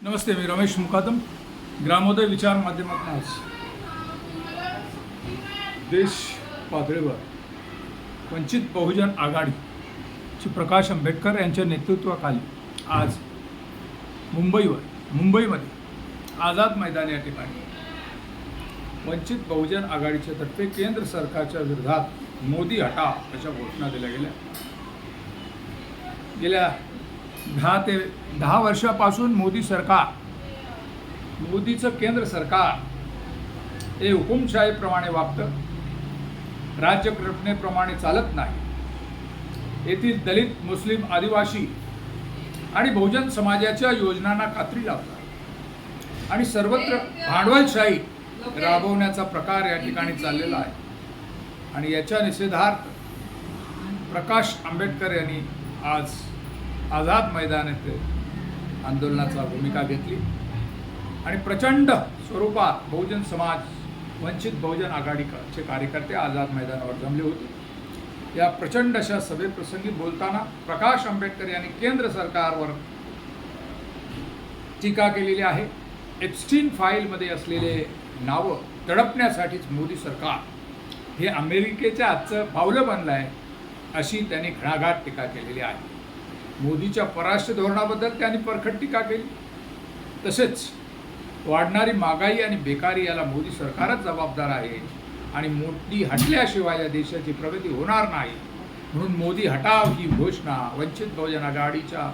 नमस्ते, मी रमेश मुकादम. ग्रामोदय विचार माध्यमातून आज देश पातळीवर वंचित बहुजन आघाडीची प्रकाश आंबेडकर यांच्या नेतृत्वाखाली आज मुंबईमध्ये आझाद मैदान या ठिकाणी वंचित बहुजन आघाडीच्या तर्फे केंद्र सरकारच्या विरोधात मोदी हटाव अशा घोषणा दिल्या गेल्या. गेल्या 10 वर्षापासून मोदीचं केंद्र सरकार हे हुकुमशाहीप्रमाणे वागतं, राज्यकल्पनेप्रमाणे चालत नाही. येथील दलित, मुस्लिम, आदिवासी आणि बहुजन समाजाच्या योजनांना कात्री लावतात आणि सर्वत्र भांडवलशाही राबवण्याचा प्रकार या ठिकाणी चाललेला आहे. आणि याच्या निषेधार्थ प्रकाश आंबेडकर यांनी आज आझाद मैदान येथे आंदोलनाचा भूमिका घेतली आणि प्रचंड स्वरूपात बहुजन समाज वंचित बहुजन आघाडीचे कार्यकर्ते आझाद मैदानावर जमले होते. या प्रचंड अशा सभेप्रसंगी बोलताना प्रकाश आंबेडकर यांनी केंद्र सरकारवर टीका केलेली आहे. एप्स्टीन फाईलमध्ये असलेले नावं दडपण्यासाठीच मोदी सरकार हे अमेरिकेच्या आजचं पावलं बनलं आहे अशी त्यांनी घणाघात टीका केलेली आहे. मोदीच्या परराष्ट्र धोरणाबद्दल त्यांनी परखड टीका केली. तसेच वाढणारी महागाई आणि बेकारी याला मोदी सरकारच जबाबदार आहे आणि मोदी हटल्याशिवाय या देशाची प्रगती होणार नाही. म्हणून मोदी हटाव ही घोषणा वंचित बहुजन आघाडीच्या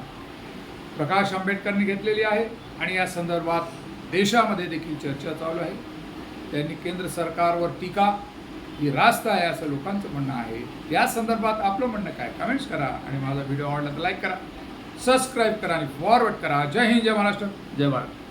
प्रकाश आंबेडकरनी घेतलेली आहे आणि या संदर्भात देशामध्ये देखील चर्चा चालू आहे. त्यांनी केंद्र सरकारवर टीका ही रास्त आहे असं लोकांचं म्हणणं आहे. या संदर्भात आपलं म्हणणं काय, कमेंट्स करा आणि माझा व्हिडिओ आवडला तर लाईक करा, सबस्क्राईब करा आणि फॉरवर्ड करा. जय हिंद, जय महाराष्ट्र, जय भारत.